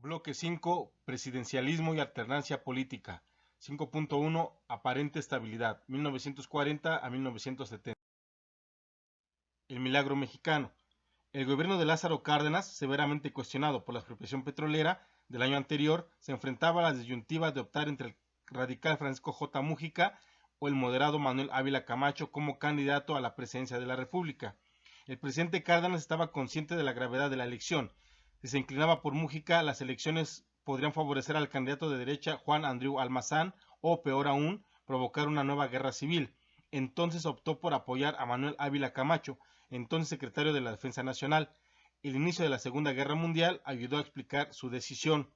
Bloque 5. Presidencialismo y alternancia política. 5.1. Aparente estabilidad. 1940 a 1970. El milagro mexicano. El gobierno de Lázaro Cárdenas, severamente cuestionado por la expropiación petrolera del año anterior, se enfrentaba a la disyuntiva de optar entre el radical Francisco J. Mújica o el moderado Manuel Ávila Camacho como candidato a la presidencia de la República. El presidente Cárdenas estaba consciente de la gravedad de la elección. Si se inclinaba por Mújica, las elecciones podrían favorecer al candidato de derecha Juan Andreu Almazán o, peor aún, provocar una nueva guerra civil. Entonces optó por apoyar a Manuel Ávila Camacho, entonces secretario de la Defensa Nacional. El inicio de la Segunda Guerra Mundial ayudó a explicar su decisión.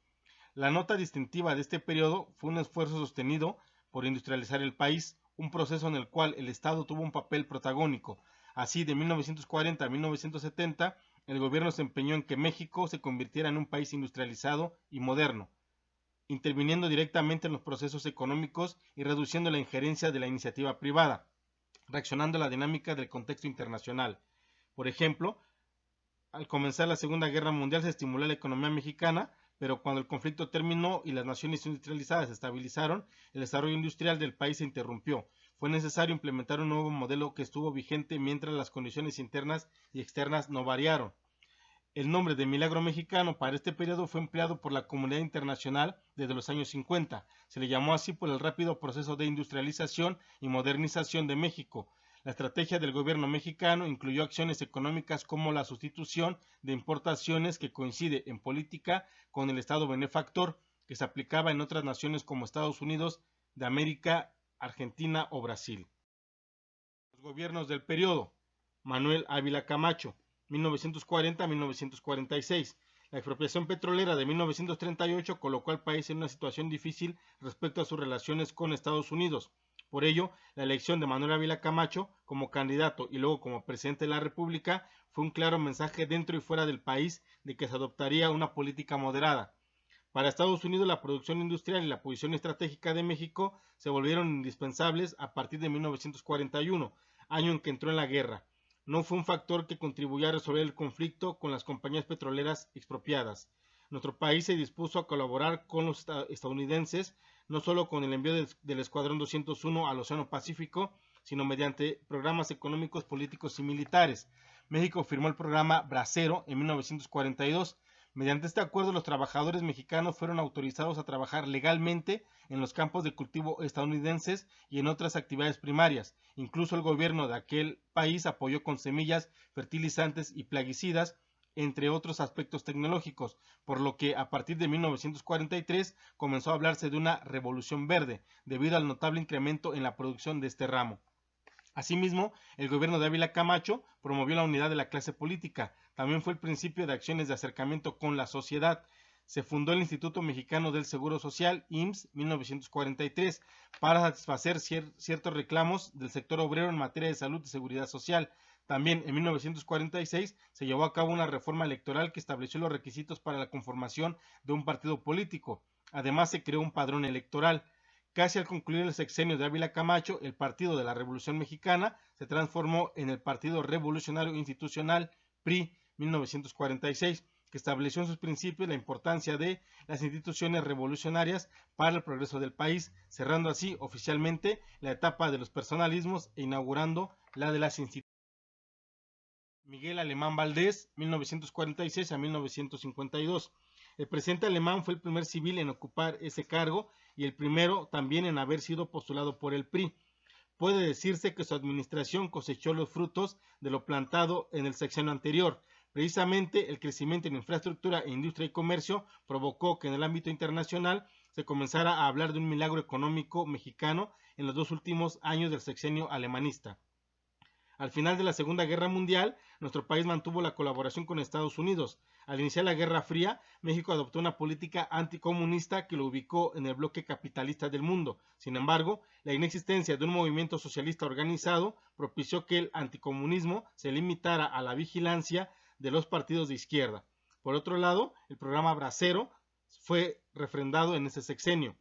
La nota distintiva de este periodo fue un esfuerzo sostenido por industrializar el país, un proceso en el cual el Estado tuvo un papel protagónico. Así, de 1940 a 1970, el gobierno se empeñó en que México se convirtiera en un país industrializado y moderno, interviniendo directamente en los procesos económicos y reduciendo la injerencia de la iniciativa privada, reaccionando a la dinámica del contexto internacional. Por ejemplo, al comenzar la Segunda Guerra Mundial se estimuló la economía mexicana, pero cuando el conflicto terminó y las naciones industrializadas se estabilizaron, el desarrollo industrial del país se interrumpió. Fue necesario implementar un nuevo modelo que estuvo vigente mientras las condiciones internas y externas no variaron. El nombre de milagro mexicano para este periodo fue empleado por la comunidad internacional desde los años 50. Se le llamó así por el rápido proceso de industrialización y modernización de México. La estrategia del gobierno mexicano incluyó acciones económicas como la sustitución de importaciones que coincide en política con el Estado benefactor que se aplicaba en otras naciones como Estados Unidos de América, Argentina o Brasil. Los gobiernos del periodo. Manuel Ávila Camacho, 1940-1946. La expropiación petrolera de 1938 colocó al país en una situación difícil respecto a sus relaciones con Estados Unidos. Por ello, la elección de Manuel Ávila Camacho como candidato y luego como presidente de la República fue un claro mensaje dentro y fuera del país de que se adoptaría una política moderada. Para Estados Unidos, la producción industrial y la posición estratégica de México se volvieron indispensables a partir de 1941, año en que entró en la guerra. No fue un factor que contribuyó a resolver el conflicto con las compañías petroleras expropiadas. Nuestro país se dispuso a colaborar con los estadounidenses, no solo con el envío del Escuadrón 201 al Océano Pacífico, sino mediante programas económicos, políticos y militares. México firmó el programa Bracero en 1942. Mediante este acuerdo, los trabajadores mexicanos fueron autorizados a trabajar legalmente en los campos de cultivo estadounidenses y en otras actividades primarias. Incluso el gobierno de aquel país apoyó con semillas, fertilizantes y plaguicidas, entre otros aspectos tecnológicos, por lo que a partir de 1943 comenzó a hablarse de una revolución verde, debido al notable incremento en la producción de este ramo. Asimismo, el gobierno de Ávila Camacho promovió la unidad de la clase política. También fue el principio de acciones de acercamiento con la sociedad. Se fundó el Instituto Mexicano del Seguro Social, IMSS, 1943, para satisfacer ciertos reclamos del sector obrero en materia de salud y seguridad social. También en 1946 se llevó a cabo una reforma electoral que estableció los requisitos para la conformación de un partido político. Además, se creó un padrón electoral. Casi al concluir el sexenio de Ávila Camacho, el Partido de la Revolución Mexicana se transformó en el Partido Revolucionario Institucional, PRI, 1946, que estableció en sus principios la importancia de las instituciones revolucionarias para el progreso del país, cerrando así oficialmente la etapa de los personalismos e inaugurando la de las instituciones. Miguel Alemán Valdés, 1946 a 1952. El presidente alemán fue el primer civil en ocupar ese cargo y el primero también en haber sido postulado por el PRI. Puede decirse que su administración cosechó los frutos de lo plantado en el sexenio anterior. Precisamente el crecimiento en infraestructura, industria y comercio provocó que en el ámbito internacional se comenzara a hablar de un milagro económico mexicano en los 2 últimos años del sexenio alemanista. Al final de la Segunda Guerra Mundial, nuestro país mantuvo la colaboración con Estados Unidos. Al iniciar la Guerra Fría, México adoptó una política anticomunista que lo ubicó en el bloque capitalista del mundo. Sin embargo, la inexistencia de un movimiento socialista organizado propició que el anticomunismo se limitara a la vigilancia de los partidos de izquierda. Por otro lado, el programa Bracero fue refrendado en ese sexenio.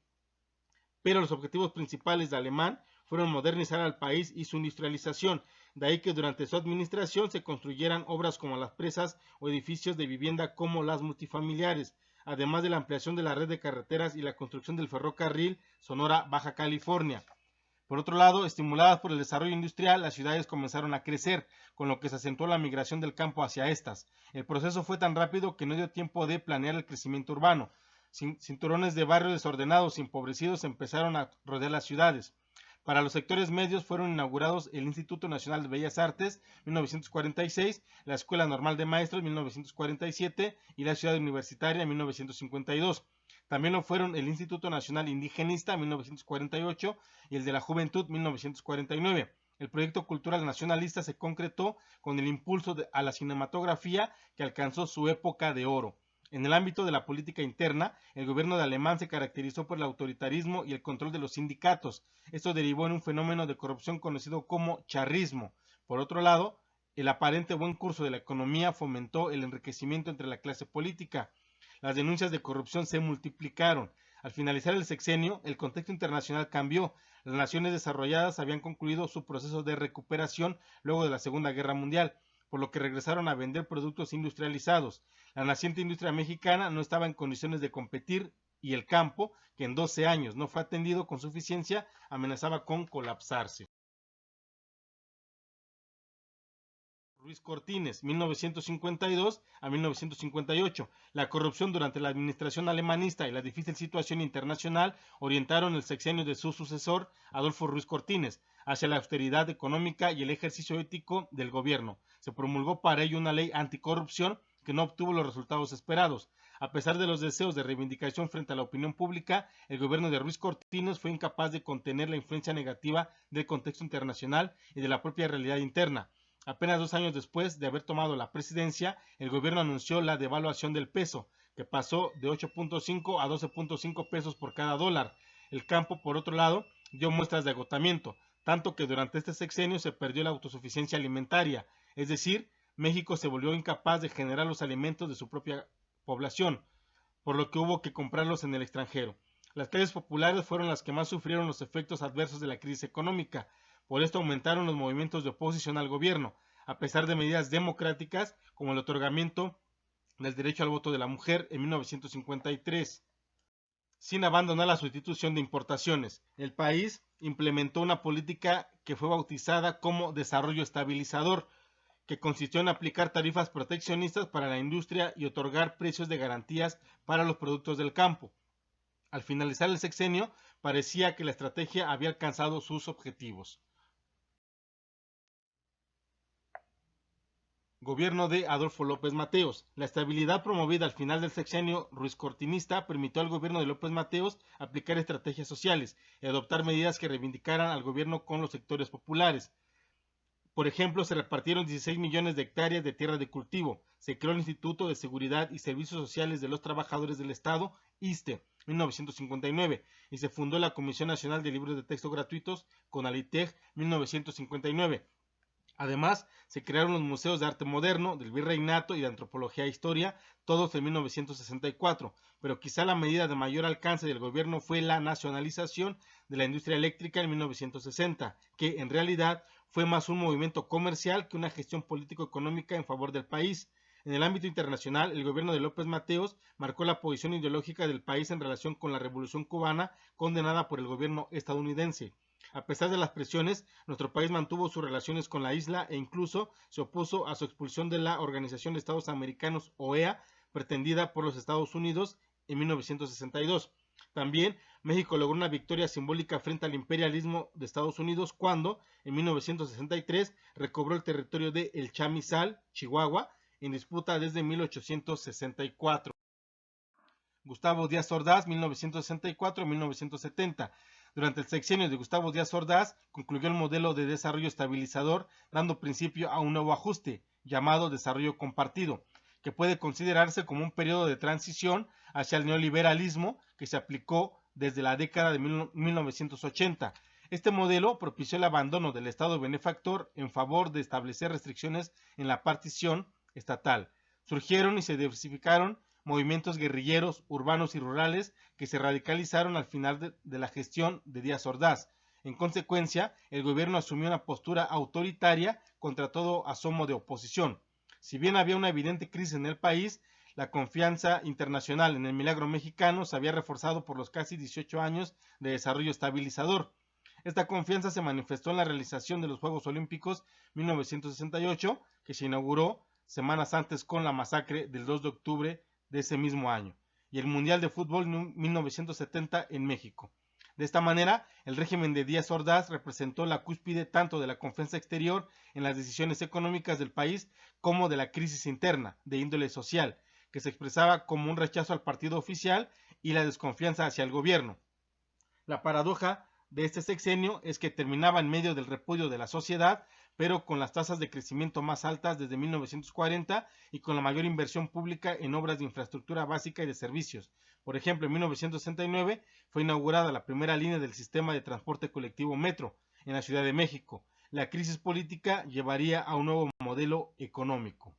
Pero los objetivos principales de Alemán fueron modernizar al país y su industrialización. De ahí que durante su administración se construyeran obras como las presas o edificios de vivienda como las multifamiliares. además de la ampliación de la red de carreteras y la construcción del ferrocarril Sonora-Baja California. Por otro lado, estimuladas por el desarrollo industrial, las ciudades comenzaron a crecer, con lo que se acentuó la migración del campo hacia estas. El proceso fue tan rápido que no dio tiempo de planear el crecimiento urbano. Cinturones de barrios desordenados y empobrecidos empezaron a rodear las ciudades. Para los sectores medios fueron inaugurados el Instituto Nacional de Bellas Artes, 1946, la Escuela Normal de Maestros, 1947, y la Ciudad Universitaria, 1952. También lo fueron el Instituto Nacional Indigenista, 1948, y el de la Juventud, 1949. El proyecto cultural nacionalista se concretó con el impulso a la cinematografía que alcanzó su época de oro. En el ámbito de la política interna, el gobierno de Alemán se caracterizó por el autoritarismo y el control de los sindicatos. Esto derivó en un fenómeno de corrupción conocido como charrismo. Por otro lado, el aparente buen curso de la economía fomentó el enriquecimiento entre la clase política. Las denuncias de corrupción se multiplicaron. Al finalizar el sexenio, el contexto internacional cambió. Las naciones desarrolladas habían concluido su proceso de recuperación luego de la Segunda Guerra Mundial, por lo que regresaron a vender productos industrializados. La naciente industria mexicana no estaba en condiciones de competir y el campo, que en 12 años no fue atendido con suficiencia, amenazaba con colapsarse. Ruiz Cortines, 1952 a 1958. La corrupción durante la administración alemanista y la difícil situación internacional orientaron el sexenio de su sucesor, Adolfo Ruiz Cortines, hacia la austeridad económica y el ejercicio ético del gobierno. Se promulgó para ello una ley anticorrupción que no obtuvo los resultados esperados. A pesar de los deseos de reivindicación frente a la opinión pública, el gobierno de Ruiz Cortines fue incapaz de contener la influencia negativa del contexto internacional y de la propia realidad interna. Apenas 2 años después de haber tomado la presidencia, el gobierno anunció la devaluación del peso, que pasó de 8.5 a 12.5 pesos por cada dólar. El campo, por otro lado, dio muestras de agotamiento, tanto que durante este sexenio se perdió la autosuficiencia alimentaria, es decir, México se volvió incapaz de generar los alimentos de su propia población, por lo que hubo que comprarlos en el extranjero. Las clases populares fueron las que más sufrieron los efectos adversos de la crisis económica. Por esto aumentaron los movimientos de oposición al gobierno, a pesar de medidas democráticas como el otorgamiento del derecho al voto de la mujer en 1953. Sin abandonar la sustitución de importaciones, el país implementó una política que fue bautizada como desarrollo estabilizador, que consistió en aplicar tarifas proteccionistas para la industria y otorgar precios de garantías para los productos del campo. Al finalizar el sexenio, parecía que la estrategia había alcanzado sus objetivos. Gobierno de Adolfo López Mateos. La estabilidad promovida al final del sexenio ruiz-cortinista permitió al gobierno de López Mateos aplicar estrategias sociales y adoptar medidas que reivindicaran al gobierno con los sectores populares. Por ejemplo, se repartieron 16 millones de hectáreas de tierra de cultivo, se creó el Instituto de Seguridad y Servicios Sociales de los Trabajadores del Estado, ISSSTE, 1959, y se fundó la Comisión Nacional de Libros de Texto Gratuitos, CONALITEG, 1959. Además, se crearon los museos de arte moderno, del virreinato y de antropología e historia, todos en 1964, pero quizá la medida de mayor alcance del gobierno fue la nacionalización de la industria eléctrica en 1960, que en realidad fue más un movimiento comercial que una gestión político-económica en favor del país. En el ámbito internacional, el gobierno de López Mateos marcó la posición ideológica del país en relación con la Revolución cubana condenada por el gobierno estadounidense. A pesar de las presiones, nuestro país mantuvo sus relaciones con la isla e incluso se opuso a su expulsión de la Organización de Estados Americanos, OEA, pretendida por los Estados Unidos en 1962. También México logró una victoria simbólica frente al imperialismo de Estados Unidos cuando, en 1963, recobró el territorio de El Chamizal, Chihuahua, en disputa desde 1864. Gustavo Díaz Ordaz, 1964-1970. Durante el sexenio de Gustavo Díaz Ordaz, concluyó el modelo de desarrollo estabilizador, dando principio a un nuevo ajuste, llamado desarrollo compartido, que puede considerarse como un periodo de transición hacia el neoliberalismo que se aplicó desde la década de 1980. Este modelo propició el abandono del Estado benefactor en favor de establecer restricciones en la partición estatal. Surgieron y se diversificaron movimientos guerrilleros, urbanos y rurales que se radicalizaron al final de la gestión de Díaz Ordaz. En consecuencia, el gobierno asumió una postura autoritaria contra todo asomo de oposición. Si bien había una evidente crisis en el país, La confianza internacional en el milagro mexicano se había reforzado por los casi 18 años de desarrollo estabilizador. Esta confianza se manifestó en la realización de los Juegos Olímpicos 1968, que se inauguró semanas antes con la masacre del 2 de octubre de ese mismo año, y el Mundial de Fútbol 1970 en México. De esta manera, el régimen de Díaz Ordaz representó la cúspide tanto de la confianza exterior en las decisiones económicas del país como de la crisis interna de índole social, que se expresaba como un rechazo al partido oficial y la desconfianza hacia el gobierno. La paradoja de este sexenio es que terminaba en medio del repudio de la sociedad, pero con las tasas de crecimiento más altas desde 1940 y con la mayor inversión pública en obras de infraestructura básica y de servicios. Por ejemplo, en 1969 fue inaugurada la primera línea del sistema de transporte colectivo Metro en la Ciudad de México. La crisis política llevaría a un nuevo modelo económico.